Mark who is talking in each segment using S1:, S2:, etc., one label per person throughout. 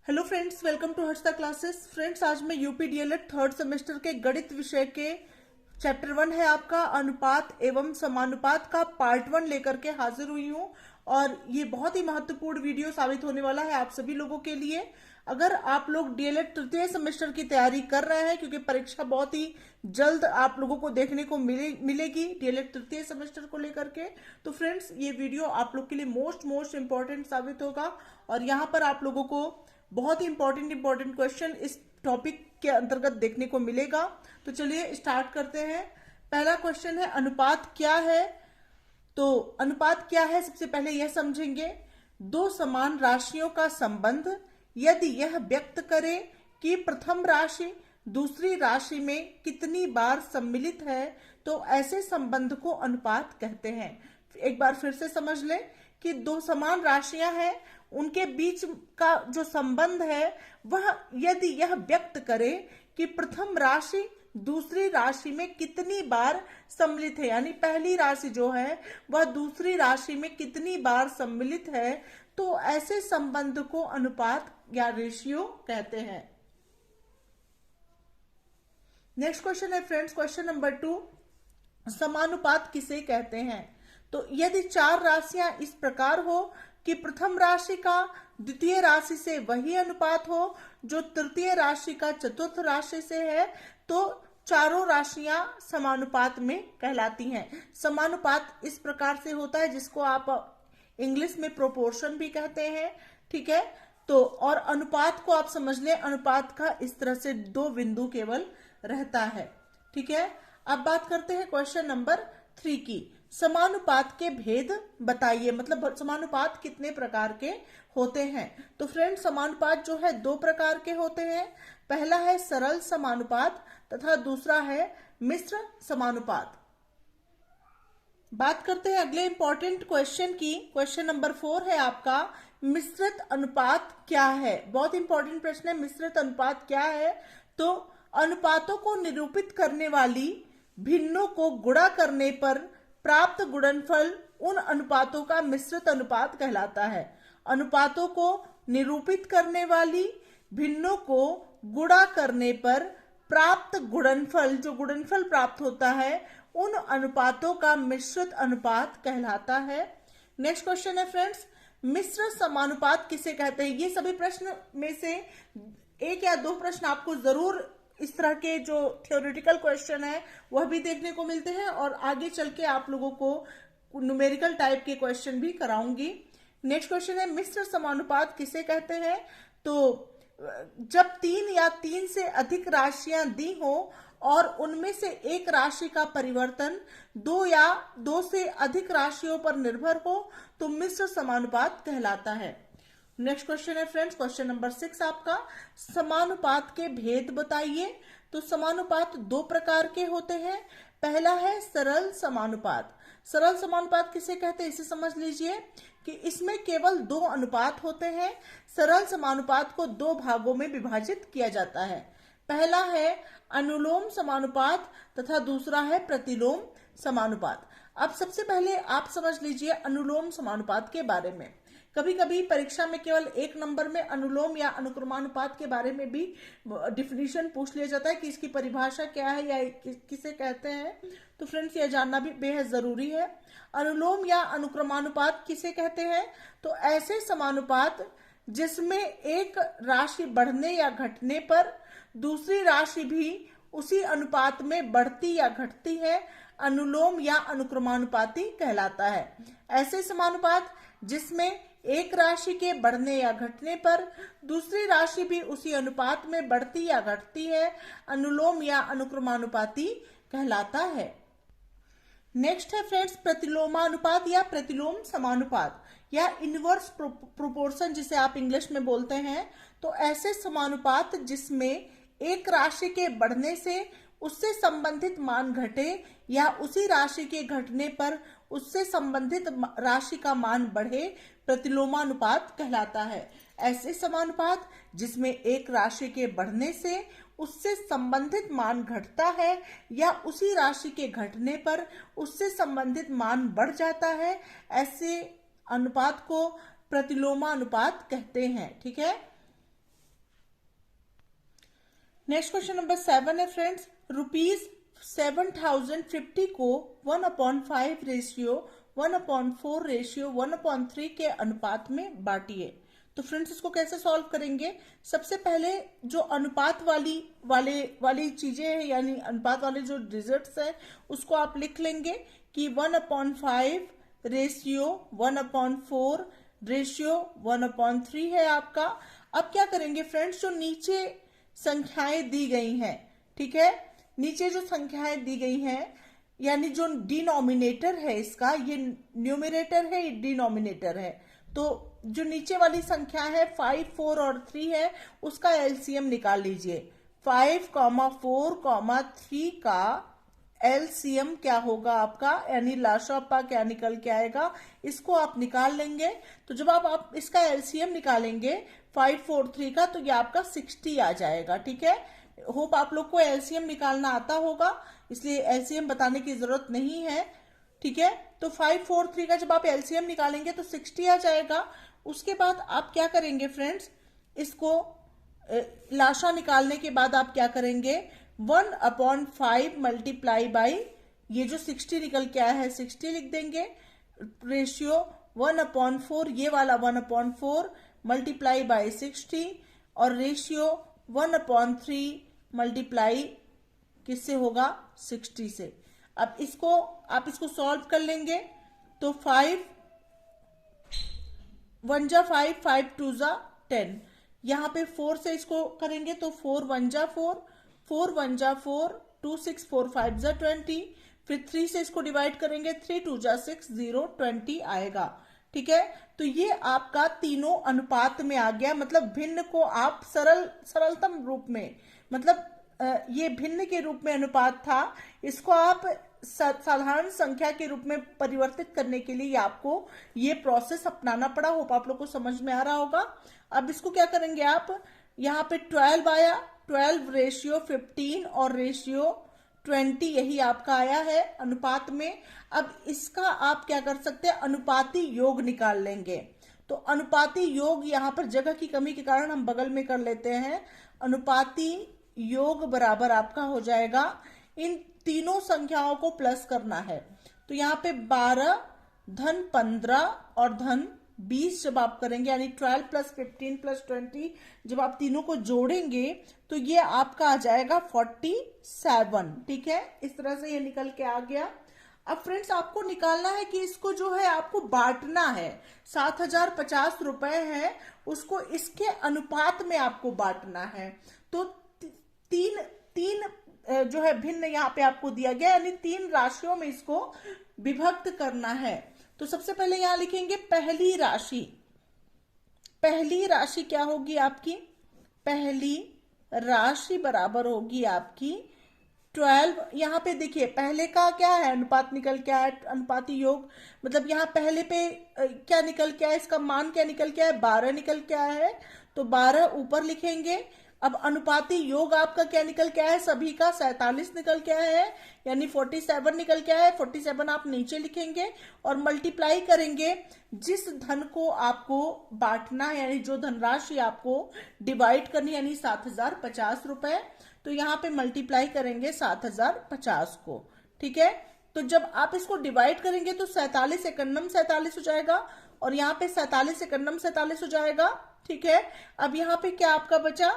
S1: Hello friends, welcome to Harshada classes. Friends, आज मैं UP DElEd third semester के गणित विषय के चैप्टर 1 है आपका अनुपात एवं समानुपात का पार्ट 1 लेकर के हाजिर हुई हूँ। और ये बहुत ही महत्वपूर्ण वीडियो साबित होने वाला है आप सभी लोगों के लिए। अगर आप लोग डीएलएड तृतीय सेमेस्टर की तैयारी कर रहे हैं, क्योंकि परीक्षा बहुत ही जल्द आप लोगों को देखने को मिलेगी डीएलएड तृतीय सेमेस्टर को लेकर के, तो फ्रेंड्स ये वीडियो आप लोग के लिए मोस्ट इंपॉर्टेंट साबित होगा। और यहाँ पर आप लोगों को बहुत ही इंपॉर्टेंट क्वेश्चन इस टॉपिक के अंतर्गत देखने को मिलेगा। तो चलिए स्टार्ट करते हैं। पहला क्वेश्चन है, अनुपात क्या है। तो अनुपात क्या है, सबसे पहले यह समझेंगे। दो समान राशियों का संबंध यदि यह व्यक्त करे कि प्रथम राशि दूसरी राशि में कितनी बार सम्मिलित है, तो ऐसे संबंध को अनुपात कहते हैं। एक बार फिर से समझ लें कि दो समान राशियां हैं, उनके बीच का जो संबंध है वह यदि यह व्यक्त करे कि प्रथम राशि दूसरी राशि में कितनी बार सम्मिलित है, यानी पहली राशि जो है वह दूसरी राशि में कितनी बार सम्मिलित है, तो ऐसे संबंध को अनुपात या रेशियो कहते हैं। नेक्स्ट क्वेश्चन है फ्रेंड्स, क्वेश्चन नंबर 2, समानुपात किसे कहते हैं। तो यदि चार राशियां इस प्रकार हो कि प्रथम राशि का द्वितीय राशि से वही अनुपात हो जो तृतीय राशि का चतुर्थ राशि से है, तो चारों राशियां समानुपात में कहलाती हैं। समानुपात इस प्रकार से होता है जिसको आप इंग्लिश में प्रोपोर्शन भी कहते हैं, ठीक है। तो और अनुपात को आप समझ लें, अनुपात का इस तरह से दो बिंदु केवल रहता है, ठीक है। अब बात करते हैं क्वेश्चन नंबर 3 की। समानुपात के भेद बताइए, मतलब समानुपात कितने प्रकार के होते हैं। तो फ्रेंड, समानुपात जो है दो प्रकार के होते हैं। पहला है सरल समानुपात तथा दूसरा है मिश्र समानुपात। बात करते हैं अगले इंपॉर्टेंट क्वेश्चन की। क्वेश्चन नंबर 4 है आपका, मिश्रित अनुपात क्या है। बहुत इंपॉर्टेंट प्रश्न है, मिश्रित अनुपात क्या है। तो अनुपातों को निरूपित करने वाली भिन्नों को गुणा करने पर प्राप्त गुणनफल उन अनुपातों का मिश्रित अनुपात कहलाता है। अनुपातों को निरूपित करने वाली भिन्नों को गुणा करने पर प्राप्त गुणनफल, जो गुणनफल प्राप्त होता है, उन अनुपातों का मिश्रित अनुपात कहलाता है। नेक्स्ट क्वेश्चन है फ्रेंड्स, मिश्र समानुपात किसे कहते हैं। ये सभी प्रश्न में से एक या दो प्रश्न आपको जरूर इस तरह के जो थ्योरेटिकल क्वेश्चन है वह भी देखने को मिलते हैं, और आगे चल के आप लोगों को न्यूमेरिकल टाइप के क्वेश्चन भी कराऊंगी। नेक्स्ट क्वेश्चन है, मिश्र समानुपात किसे कहते हैं। तो जब तीन या तीन से अधिक राशियां दी हो और उनमें से एक राशि का परिवर्तन दो या दो से अधिक राशियों पर निर्भर हो, तो मिश्र समानुपात कहलाता है। नेक्स्ट क्वेश्चन है फ्रेंड्स, क्वेश्चन नंबर 6 आपका, समानुपात के भेद बताइए। तो समानुपात दो प्रकार के होते हैं। पहला है सरल समानुपात। सरल समानुपात किसे कहते हैं, इसे समझ लीजिए कि इसमें केवल दो अनुपात होते हैं। सरल समानुपात को दो भागों में विभाजित किया जाता है। पहला है अनुलोम समानुपात तथा दूसरा है प्रतिलोम समानुपात। अब सबसे पहले आप समझ लीजिए अनुलोम समानुपात के बारे में। कभी कभी परीक्षा में केवल एक नंबर में अनुलोम या अनुक्रमानुपात के बारे में भी डिफिनीशन पूछ लिया जाता है कि इसकी परिभाषा क्या है या किसे कहते हैं। तो फ्रेंड्स, यह जानना भी बेहद जरूरी है। अनुलोम या अनुक्रमानुपात किसे कहते हैं। तो ऐसे समानुपात जिसमें एक राशि बढ़ने या घटने पर दूसरी राशि भी उसी अनुपात में बढ़ती या घटती है, अनुलोम या अनुक्रमानुपाती कहलाता है। ऐसे समानुपात जिसमें एक राशि के बढ़ने या घटने पर दूसरी राशि भी उसी अनुपात में बढ़ती या घटती है, अनुलोम या अनुक्रमानुपाती कहलाता है। नेक्स्ट है फ्रेंड्स, प्रतिलोमानुपात या प्रतिलोम समानुपात या इनवर्स प्रोपोर्शन जिसे आप इंग्लिश में बोलते हैं। तो ऐसे समानुपात जिसमें एक राशि के बढ़ने से उससे संबंधित मान घटे या उसी राशि के घटने पर उससे संबंधित राशि का मान बढ़े, प्रतिलोमानुपात कहलाता है। ऐसे समानुपात जिसमें एक राशि के बढ़ने से उससे संबंधित मान घटता है या उसी राशि के घटने पर उससे संबंधित मान बढ़ जाता है, ऐसे अनुपात को प्रतिलोमानुपात कहते हैं। ठीक है। नेक्स्ट क्वेश्चन नंबर 7 है फ्रेंड्स, ₹7,050 को 1/5 रेशियो 1/4 रेशियो 1/3 के अनुपात में बांटिए। तो फ्रेंड्स इसको कैसे सॉल्व करेंगे? सबसे पहले जो अनुपात वाली चीजें हैं, यानी अनुपात वाले जो डिजिट्स है, उसको आप लिख लेंगे कि 1/5 रेशियो 1/4 रेशियो 1/3 है आपका। अब क्या करेंगे फ्रेंड्स, जो नीचे संख्याएं दी गई हैं, ठीक है, नीचे जो संख्याएं दी गई हैं, यानी जो डिनोमिनेटर है इसका, ये न्यूमरेटर है, ये डिनोमिनेटर है। तो जो नीचे वाली संख्या है 5, 4 और 3 है, उसका एलसीएम निकाल लीजिए। 5, 4, 3 का एलसीएम क्या होगा आपका, यानी लाशा क्या निकल के आएगा, इसको आप निकाल लेंगे। तो जब आप इसका एलसीएम निकालेंगे 5, 4, 3 का, तो ये आपका 60 आ जाएगा। ठीक है, होप आप लोग को एलसीएम निकालना आता होगा, इसलिए एलसीएम बताने की जरूरत नहीं है। ठीक है, तो 5, 4, 3 का जब आप एलसीएम निकालेंगे तो 60 आ जाएगा। उसके बाद आप क्या करेंगे फ्रेंड्स, इसको लाशा निकालने के बाद आप क्या करेंगे, 1/5 मल्टीप्लाई बाई ये जो 60 निकल के आया है 60 लिख देंगे, रेशियो 1/4 ये वाला 1/4 मल्टीप्लाई बाई 60 और रेशियो 1/3 मल्टीप्लाई किससे होगा, 60 से। अब इसको आप इसको सॉल्व कर लेंगे तो 5 1 जा 5, 5 2 जा 10, यहाँ पे 4 से इसको करेंगे तो 4 1 जा 4, 4 1 जा 4, 2 6 4 5 जा 20, फिर 3 से इसको डिवाइड करेंगे, 3 2 जा 6 0 20 आएगा। ठीक है, तो ये आपका तीनों अनुपात में आ गया। मतलब भिन्न को आप सरलतम रूप में, मतलब ये भिन्न के रूप में अनुपात था, इसको आप साधारण संख्या के रूप में परिवर्तित करने के लिए आपको ये प्रोसेस अपनाना पड़ा। होप आप लोग को समझ में आ रहा होगा। अब इसको क्या करेंगे आप, यहाँ पे 12 आया, 12 रेशियो 15 और रेशियो 20 यही आपका आया है अनुपात में। अब इसका आप क्या कर सकते हैं, अनुपाती योग निकाल लेंगे। तो अनुपाती योग यहाँ पर जगह की कमी के कारण हम बगल में कर लेते हैं। अनुपाती योग बराबर आपका हो जाएगा, इन तीनों संख्याओं को प्लस करना है। तो यहाँ पे 12 धन 15 और धन 20 जब आप करेंगे, यानी 12 प्लस 15 प्लस 20 जब आप तीनों को जोड़ेंगे तो ये आपका आ जाएगा 47। ठीक है, इस तरह से ये निकल के आ गया। अब फ्रेंड्स आपको निकालना है कि इसको जो है आपको बांटना है। 7,050 रुपए है, उसको इसके अनुपात में आपको बांटना है। तो तीन जो है भिन्न यहाँ पे आपको दिया गया, यानी 3 राशियों में इसको विभक्त करना है। तो सबसे पहले यहां लिखेंगे पहली राशि। पहली राशि क्या होगी आपकी, पहली राशि बराबर होगी आपकी 12। यहाँ पे देखिए पहले का क्या है, अनुपात निकल के आया, अनुपाती योग, मतलब यहाँ पहले पे क्या निकल के आया, इसका मान क्या निकल के आया, 12 निकल के आया है, तो 12 ऊपर लिखेंगे। अब अनुपाती योग आपका क्या निकल के आया है, सभी का 47 निकल के आया है, यानी 47 निकल के आया है। 47 आप नीचे लिखेंगे और मल्टीप्लाई करेंगे जिस धन को आपको बांटना है, यानी जो धनराशि आपको डिवाइड करनी है, यानी 7,050 रुपए। तो यहाँ पे मल्टीप्लाई करेंगे 7,050 को। ठीक है, तो जब आप इसको डिवाइड करेंगे तो 47 एकन्नम 47 हो जाएगा और यहाँ पे 47 एकन्नम 47 हो जाएगा। ठीक है, अब यहाँ पे क्या आपका बचा,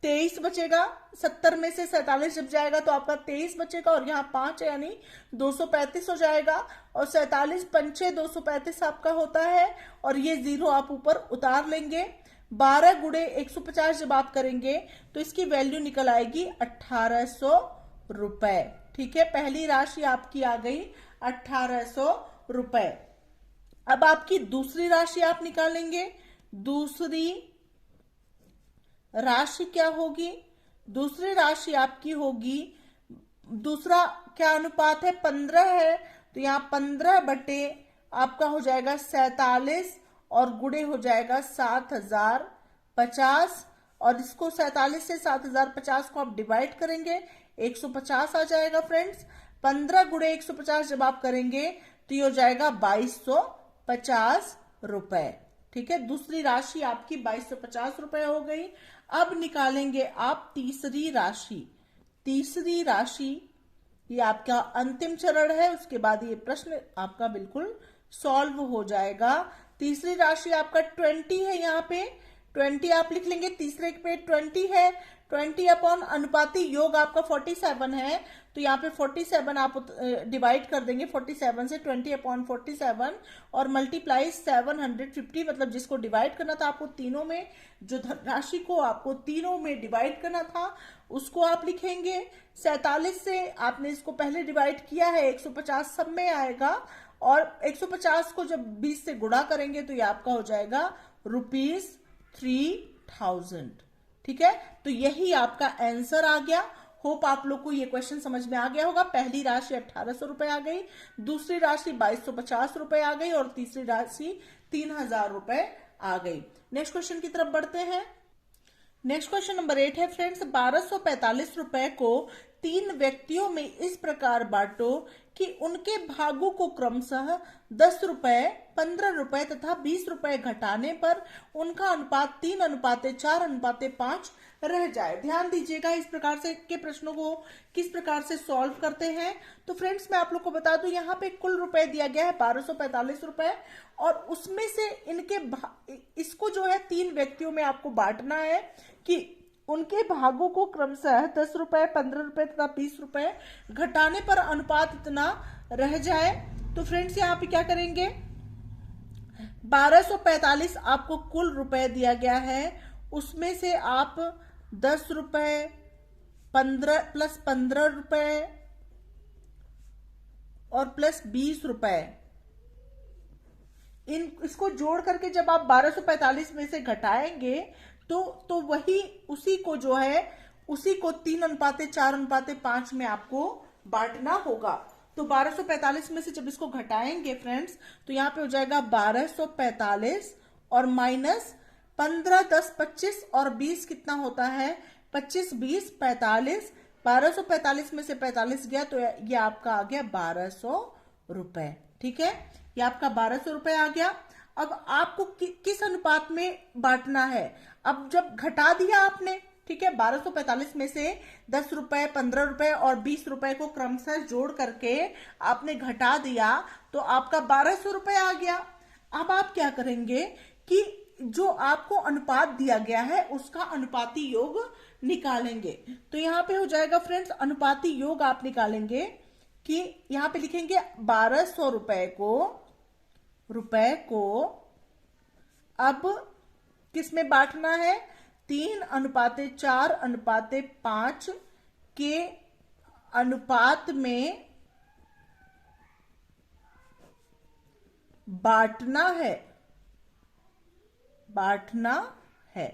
S1: 23 बचेगा। 70 में से 47 जब जाएगा तो आपका 23 बचेगा और यहाँ 5 है, यानी 235 हो जाएगा। और 47 पंचे 235 आपका होता है और ये 0 आप ऊपर उतार लेंगे। 12 गुणे 150 जब आप करेंगे तो इसकी वैल्यू निकल आएगी 1,800 रुपए। ठीक है, पहली राशि आपकी आ गई 1,800 रुपए। अब आपकी दूसरी राशि आप निकालेंगे। दूसरी राशि क्या होगी, दूसरी राशि आपकी होगी, दूसरा क्या अनुपात है, 15 है, तो यहाँ 15 बटे आपका हो जाएगा 47 और गुणे हो जाएगा 7,050 और इसको 47 से 7,050 को आप डिवाइड करेंगे 150 आ जाएगा फ्रेंड्स। 15 गुणे 150 जब आप करेंगे तो ये हो जाएगा 2,250 रुपए। ठीक है। दूसरी राशि आपकी 2250 रुपए हो गई। अब निकालेंगे आप तीसरी राशि। तीसरी राशि ये आपका अंतिम चरण है, उसके बाद ये प्रश्न आपका बिल्कुल सॉल्व हो जाएगा। तीसरी राशि आपका 20 है, यहाँ पे 20 आप लिख लेंगे, तीसरे पे 20 है, 20 अपॉन अनुपाती योग आपका 47 है, तो यहाँ पे 47 आप डिवाइड कर देंगे 47 से, 20 अपॉन 47 और मल्टीप्लाई 750, मतलब जिसको डिवाइड करना था आपको तीनों में, जो राशि को आपको तीनों में डिवाइड करना था उसको आप लिखेंगे। 47 से आपने इसको पहले डिवाइड किया है, 150 सब में आएगा, और 150 को जब 20 से गुणा करेंगे तो ये आपका हो जाएगा ₹3000। ठीक है, तो यही आपका आंसर आ गया। होप आप लोग को ये क्वेश्चन समझ में आ गया होगा। पहली राशि 1800 रुपए आ गई, दूसरी राशि 2250 रुपए आ गई, और तीसरी राशि 3000 रुपए आ गई। नेक्स्ट क्वेश्चन की तरफ बढ़ते हैं। नेक्स्ट क्वेश्चन नंबर 8 है फ्रेंड्स, 1245 रुपए को 3 व्यक्तियों में इस प्रकार बांटो कि उनके भागों को क्रमशः 10 रुपए, 15 रुपए तथा 20 रुपए घटाने पर उनका अनुपात 3:4:5 रह जाए। ध्यान दीजिएगा, इस प्रकार से के प्रश्नों को किस प्रकार से सॉल्व करते हैं। तो फ्रेंड्स मैं आप लोग को बता दूं, यहाँ पे कुल रुपए दिया गया है 1245 रुपए, और उसमें से इसको जो है 3 व्यक्तियों में आपको बांटना है कि उनके भागों को क्रमशः 10 रुपए, 15 रुपए तथा 20 रुपए घटाने पर अनुपात इतना रह जाए। तो फ्रेंड्स यहाँ पे क्या करेंगे, 1245 आपको कुल रुपए दिया गया है, उसमें से आप 10 रुपए, 15 प्लस 15 रुपए और प्लस 20 रुपए, इसको जोड़ करके जब आप 1245 में से घटाएंगे तो वही उसी को जो है उसी को 3:4:5 में आपको बांटना होगा। तो 1245 में से जब इसको घटाएंगे फ्रेंड्स, तो यहाँ पे हो जाएगा 1245 और माइनस 15, 10, 25 और 20 कितना होता है, 25, 20, 45। 1245 में से 45 गया तो ये आपका आ गया 1200 रुपए। ठीक है, ये आपका 1200 रुपए आ गया। अब आपको किस अनुपात में बांटना है, अब जब घटा दिया आपने, ठीक है, 1245 में से 10 रुपए, 15 रुपए और 20 रुपए को क्रमशः जोड़ करके आपने घटा दिया तो आपका 1200 रुपए आ गया। अब आप क्या करेंगे कि जो आपको अनुपात दिया गया है उसका अनुपाती योग निकालेंगे। तो यहाँ पे हो जाएगा फ्रेंड्स, अनुपाती योग आप निकालेंगे कि यहाँ पे लिखेंगे 1200 रुपए को अब किस में बांटना है, 3:4:5 के अनुपात में बांटना है।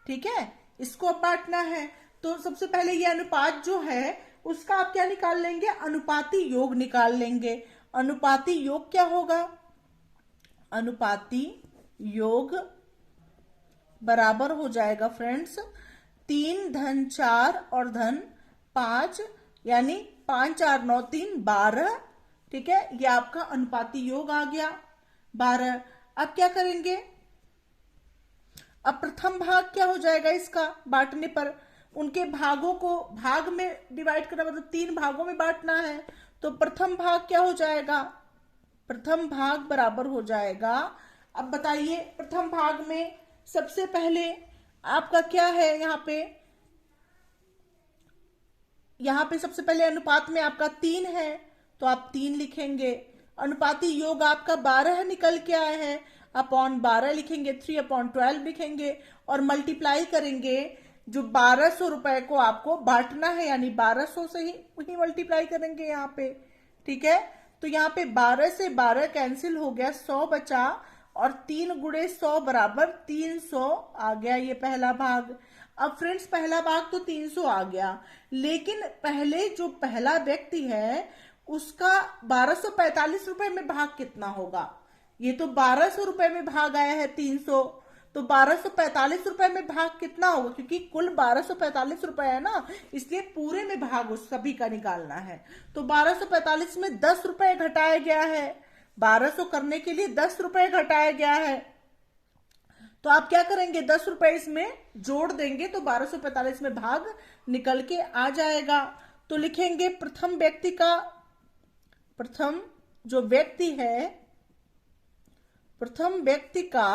S1: ठीक है, इसको अब बांटना है। तो सबसे पहले ये अनुपात जो है उसका आप क्या निकाल लेंगे, अनुपाती योग निकाल लेंगे। अनुपाती योग क्या होगा, अनुपाती योग बराबर हो जाएगा फ्रेंड्स 3 धन 4 और धन 5, यानी 5 4 9 3 12। ठीक है, ये आपका अनुपाती योग आ गया 12। अब क्या करेंगे, अब प्रथम भाग क्या हो जाएगा इसका बांटने पर, उनके भागों को भाग में डिवाइड करना, मतलब 3 भागों में बांटना है। तो प्रथम भाग क्या हो जाएगा, प्रथम भाग बराबर हो जाएगा, अब बताइए प्रथम भाग में सबसे पहले आपका क्या है, यहाँ पे सबसे पहले अनुपात में आपका 3 है तो आप 3 लिखेंगे। अनुपाती योग आपका 12 निकल के आया है, अपॉन 12 लिखेंगे, 3/12 लिखेंगे और मल्टीप्लाई करेंगे। जो 1200 रुपए को आपको बांटना है, यानी 1200 से ही मल्टीप्लाई करेंगे यहाँ पे। ठीक है, तो यहाँ पे 12 से 12 कैंसिल हो गया, 100 बचा और 3 गुणे 100 बराबर 300 आ गया, ये पहला भाग। अब फ्रेंड्स पहला भाग तो 300 आ गया, लेकिन पहले जो पहला व्यक्ति है उसका 1245 रुपए में भाग कितना होगा, ये तो 1200 रुपए में भाग आया है 300, तो 1245 रुपए में भाग कितना होगा, क्योंकि कुल 1245 रुपए है ना, इसलिए पूरे में भाग उस सभी का निकालना है। तो 1245 में 10 रुपए घटाया गया है, 1200 करने के लिए 10 रुपए घटाया गया है, तो आप क्या करेंगे, 10 रुपए इसमें जोड़ देंगे तो 1245 में भाग निकल के आ जाएगा। तो लिखेंगे प्रथम जो व्यक्ति है, प्रथम व्यक्ति का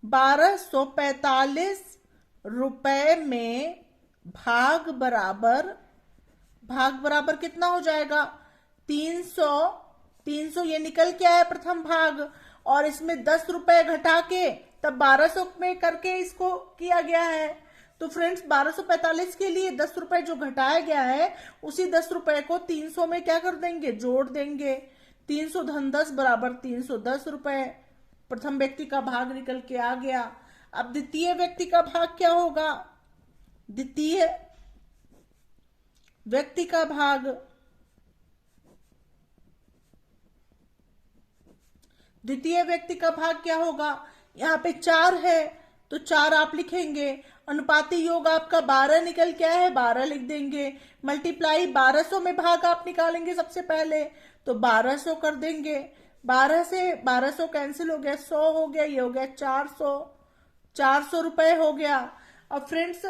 S1: 1245 रुपए में भाग बराबर कितना हो जाएगा, 300। 300 ये निकल के आया प्रथम भाग, और इसमें 10 रुपए घटा के तब 1200 में करके इसको किया गया है। तो फ्रेंड्स 1245 के लिए 10 रुपए जो घटाया गया है, उसी 10 रुपए को 300 में क्या कर देंगे, जोड़ देंगे। 300 धन 10 बराबर 310 रुपए। प्रथम व्यक्ति का भाग निकल के आ गया। अब द्वितीय व्यक्ति का भाग क्या होगा, द्वितीय व्यक्ति का भाग, द्वितीय व्यक्ति का भाग क्या होगा, यहाँ पे 4 है तो 4 आप लिखेंगे। अनुपाती योग आपका 12 निकल के आया है, 12 लिख देंगे। मल्टीप्लाई 1200 में भाग आप निकालेंगे सबसे पहले, तो 1200 कर देंगे। 12 से 1200 कैंसिल हो गया, 100 हो गया, ये हो गया 400 रुपए हो गया। अब फ्रेंड्स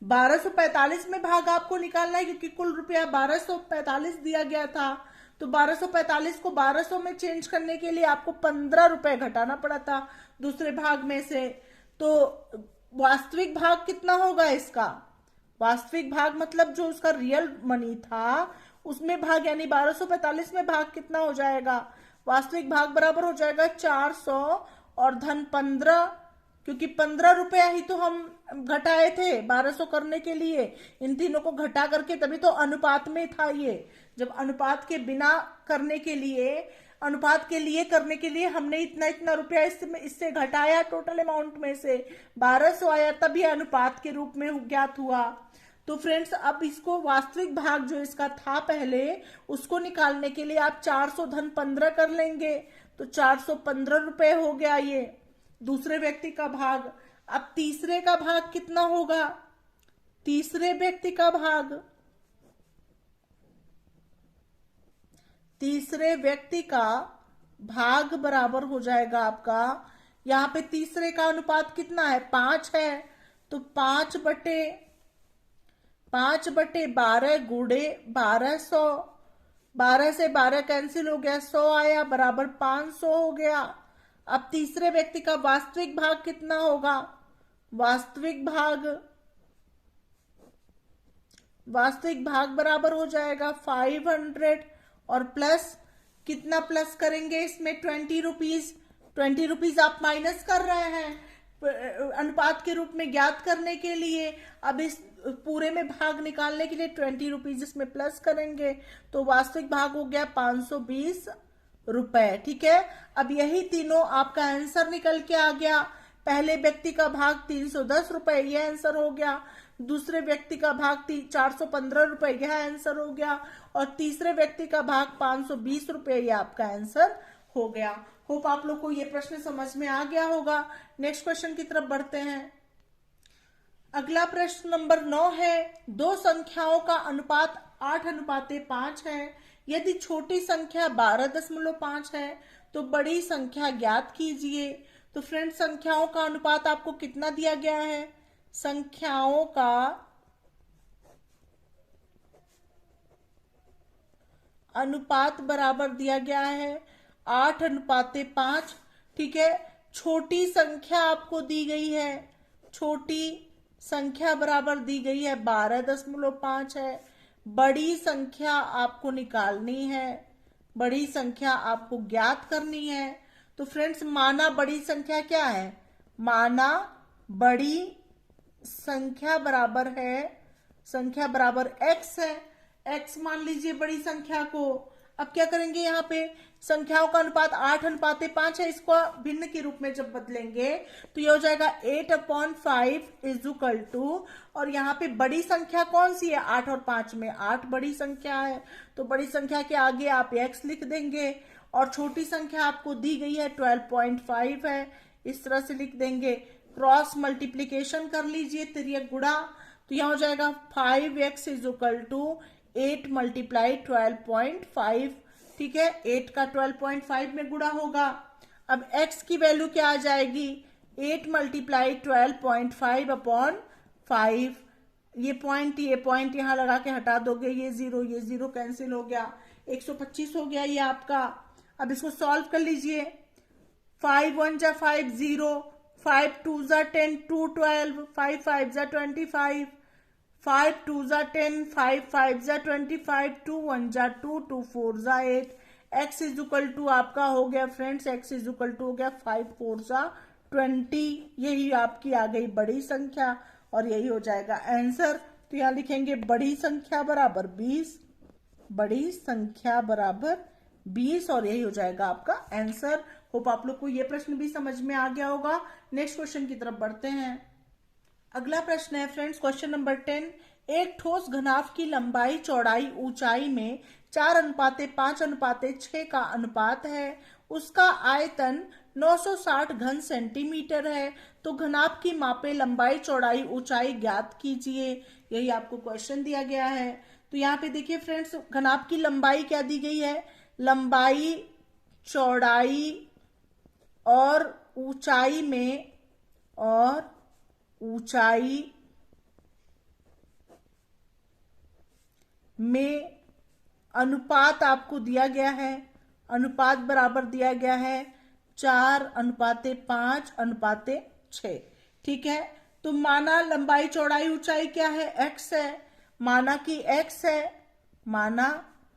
S1: 1245 में भाग आपको निकालना है, क्योंकि कुल रुपया 1245 दिया गया था। तो 1245 को 1200 में चेंज करने के लिए आपको 15 रुपए घटाना पड़ा था दूसरे भाग में से। तो वास्तविक भाग कितना होगा इसका, वास्तविक भाग मतलब जो उसका रियल मनी था उसमें भाग, यानी 1245 में भाग कितना हो जाएगा, वास्तविक भाग बराबर हो जाएगा 400 और धन 15, क्योंकि 15 रुपया ही तो हम घटाए थे 1200 करने के लिए। इन तीनों को घटा करके तभी तो अनुपात में था ये। जब अनुपात के बिना करने के लिए, अनुपात के लिए करने के लिए हमने इतना रुपया इससे घटाया, टोटल अमाउंट में से 1200 आया, तभी अनुपात के रूप में ज्ञात हुआ। तो फ्रेंड्स अब इसको वास्तविक भाग जो इसका था पहले, उसको निकालने के लिए आप 400 धन 15 कर लेंगे, तो 415 रुपए हो गया ये दूसरे व्यक्ति का भाग। अब तीसरे का भाग कितना होगा, तीसरे व्यक्ति का भाग, तीसरे व्यक्ति का भाग बराबर हो जाएगा आपका, यहाँ पे तीसरे का अनुपात कितना है, 5 है, तो 5 बटे 12 गुणे 1200, 12 से 12 कैंसिल हो गया, 100 आया बराबर 500 हो गया। अब तीसरे व्यक्ति का वास्तविक भाग कितना होगा, वास्तविक भाग बराबर हो जाएगा 500, और प्लस कितना प्लस करेंगे इसमें, 20 रुपीज। 20 रुपीज आप माइनस कर रहे हैं अनुपात के रूप में ज्ञात करने के लिए। अब इस पूरे में भाग निकालने के लिए 20 रुपीज इसमें प्लस करेंगे, तो वास्तविक भाग हो गया 520 रुपए। ठीक है, अब यही तीनों आपका आंसर निकल के आ गया। पहले व्यक्ति का भाग 310 रुपए, यह आंसर हो गया। दूसरे व्यक्ति का भाग 415 रुपए, यह आंसर हो गया। और तीसरे व्यक्ति का भाग 520 रुपए, यह आपका आंसर हो गया। होप आप लोग को ये प्रश्न समझ में आ गया होगा। नेक्स्ट क्वेश्चन की तरफ बढ़ते हैं। अगला प्रश्न नंबर 9 है, दो संख्याओं का अनुपात 8:5 है। यदि छोटी संख्या 12.5 है तो बड़ी संख्या ज्ञात कीजिए। तो फ्रेंड्स संख्याओं का अनुपात आपको कितना दिया गया है, संख्याओं का अनुपात बराबर दिया गया है 8:5। ठीक है, छोटी संख्या आपको दी गई है, छोटी संख्या बराबर दी गई है 12.5 है। बड़ी संख्या आपको निकालनी है, बड़ी संख्या आपको ज्ञात करनी है। तो फ्रेंड्स माना बड़ी संख्या क्या है, माना बड़ी संख्या बराबर है, संख्या बराबर x है, x मान लीजिए बड़ी संख्या को। अब क्या करेंगे, यहाँ पे संख्याओं का अनुपात 8:5 है, इसको भिन्न के रूप में जब बदलेंगे तो ये हो जाएगा 8/5 इज इक्वल टू, और यहाँ पे बड़ी संख्या कौन सी है, 8 और 5 में 8 बड़ी संख्या है, तो बड़ी संख्या के आगे आप x लिख देंगे। और छोटी संख्या आपको दी गई है 12.5 है, इस तरह से लिख देंगे। क्रॉस मल्टीप्लीकेशन कर लीजिए, तिर्यक गुणा, तो यहाँ हो जाएगा 5x is equal to 8 multiply 12.5। ठीक है, 8 का 12.5 में गुणा होगा। अब x की वैल्यू क्या आ जाएगी, 8 मल्टीप्लाई 12.5 अपॉन 5। ये पॉइंट यहां लगा के हटा दोगे, ये जीरो कैंसिल हो गया, 125 हो गया ये आपका। अब इसको सॉल्व कर लीजिए। 5 1 जा 5 0, 5 2 जा 10 2 12, 5 5 जा 25, 5 2 जा 10, 5 5 जा 25, 2 1 जा 2, 2 4 जा 8। x इज इक्वल टू आपका हो गया friends, x is equal to हो गया 5 4 जा 20। यही आपकी आ गई बड़ी संख्या और यही हो जाएगा आंसर। तो यहां लिखेंगे बड़ी संख्या बराबर 20, बड़ी संख्या बराबर 20 और यही हो जाएगा आपका आंसर। होप आप लोग को ये प्रश्न भी समझ में आ गया होगा। नेक्स्ट क्वेश्चन की तरफ बढ़ते हैं। अगला प्रश्न है फ्रेंड्स क्वेश्चन नंबर 10। एक ठोस घनाभ की लंबाई चौड़ाई ऊंचाई में 4:5:6 का अनुपात है। उसका आयतन 960 घन सेंटीमीटर है। तो घनाभ की मापे लंबाई चौड़ाई ऊंचाई ज्ञात कीजिए। यही आपको क्वेश्चन दिया गया है। तो यहाँ पे देखिए फ्रेंड्स, घनाभ की लंबाई क्या दी गई है, लंबाई चौड़ाई और ऊंचाई में अनुपात आपको दिया गया है। अनुपात बराबर दिया गया है 4:5:6। ठीक है, तो माना लंबाई चौड़ाई ऊंचाई क्या है, x है, माना कि x है, माना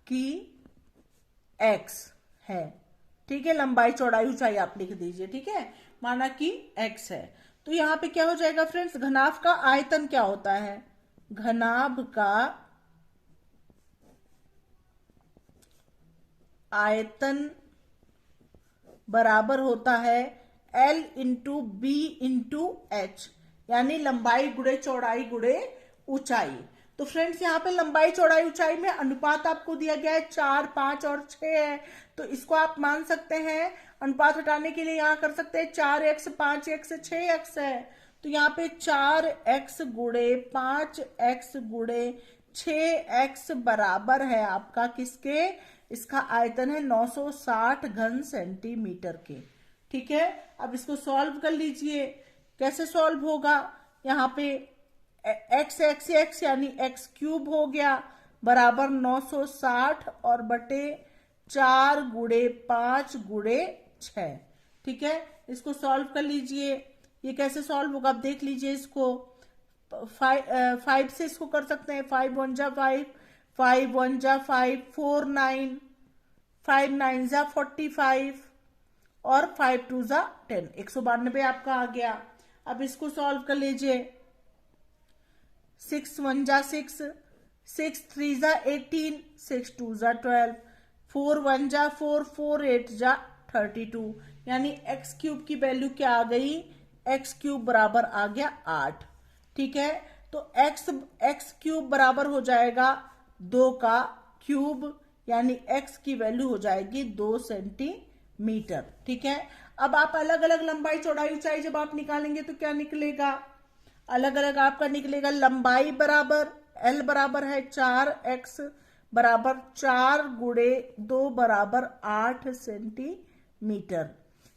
S1: कि x है। ठीक है, लंबाई चौड़ाई ऊंचाई आप लिख दीजिए। ठीक है, माना कि x है। तो यहां पे क्या हो जाएगा फ्रेंड्स, घनाभ का आयतन क्या होता है, घनाभ का आयतन बराबर होता है L into B into H, यानी लंबाई गुणे चौड़ाई गुणे ऊंचाई। तो फ्रेंड्स यहाँ पे लंबाई चौड़ाई ऊंचाई में अनुपात आपको दिया गया है 4 5 और 6 है। तो इसको आप मान सकते हैं, अनुपात हटाने के लिए यहाँ कर सकते हैं 4x 5x 6x है। तो यहाँ पे 4x गुणे 5x गुणे 6x बराबर है आपका किसके, इसका आयतन है 960 घन सेंटीमीटर के। ठीक है, अब इसको सॉल्व कर लीजिए। कैसे सॉल्व होगा, यहाँ पे x यानी x क्यूब हो गया बराबर 960 और बटे 4 गुणे 5 गुणे 6। ठीक है, इसको सॉल्व कर लीजिए। ये कैसे सॉल्व होगा आप देख लीजिए इसको। 5 से इसको कर सकते हैं, 5 1 जा 5, 5 1 जा 5, 4 9, 5 9 जा 45 और 5 2 जा 10, 192 आपका आ गया। अब इसको सॉल्व कर लीजिए। 6 1 जा 6, 6 3 जा 18, 6 2 जा 12, 4 1 जा 4, 4 8 जा 32, यानी x क्यूब की वैल्यू क्या आ गई, x क्यूब बराबर आ गया 8। ठीक है, तो x क्यूब बराबर हो जाएगा 2 का क्यूब, यानी x की वैल्यू हो जाएगी 2 सेंटीमीटर। ठीक है, अब आप अलग अलग लंबाई चौड़ाई ऊंचाई जब आप निकालेंगे तो क्या निकलेगा, अलग अलग आपका निकलेगा। लंबाई बराबर L बराबर है 4x बराबर 4 गुणे 2 बराबर 8 सेंटीमीटर।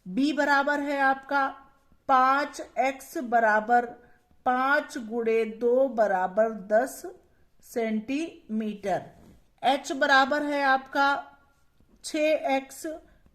S1: B बराबर है आपका 5x बराबर 5 गुणे 2 बराबर 10 सेंटीमीटर। H बराबर है आपका 6x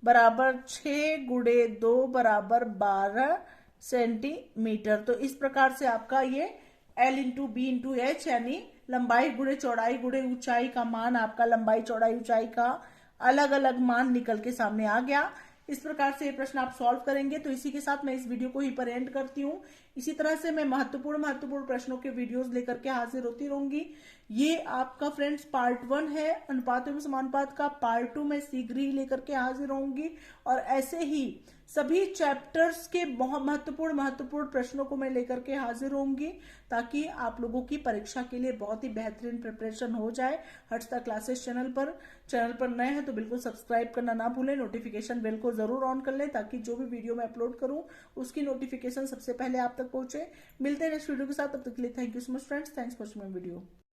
S1: बराबर 6 गुणे 2 बराबर 12 सेंटीमीटर। तो इस प्रकार से आपका ये L into B into H यानी लंबाई गुणे चौड़ाई गुणे ऊंचाई का मान, आपका लंबाई चौड़ाई ऊंचाई का अलग अलग मान निकल के सामने आ गया। इस प्रकार से ये प्रश्न आप सॉल्व करेंगे। तो इसी के साथ मैं इस वीडियो को ही पर एंड करती हूँ। इसी तरह से मैं महत्वपूर्ण प्रश्नों के वीडियोस लेकर के हाजिर होती रहूंगी। ये आपका फ्रेंड्स पार्ट 1 है अनुपात एवं समानुपात का। पार्ट 2 मैं शीघ्र ही लेकर के हाजिर होंगी और ऐसे ही सभी चैप्टर्स के बहुत महत्वपूर्ण प्रश्नों को मैं लेकर के हाजिर होंगी, ताकि आप लोगों की परीक्षा के लिए बहुत ही बेहतरीन प्रिपरेशन हो जाए। हर्षदा क्लासेस चैनल पर नए हैं तो बिल्कुल सब्सक्राइब करना ना भूलें, नोटिफिकेशन बेल को जरूर ऑन कर लें ताकि जो भी वीडियो मैं अपलोड करूं उसकी नोटिफिकेशन सबसे पहले आप तक पहुंचे। मिलते हैं नेक्स्ट वीडियो के साथ, तब तक के लिए thank you so much friends, thanks for watching my video.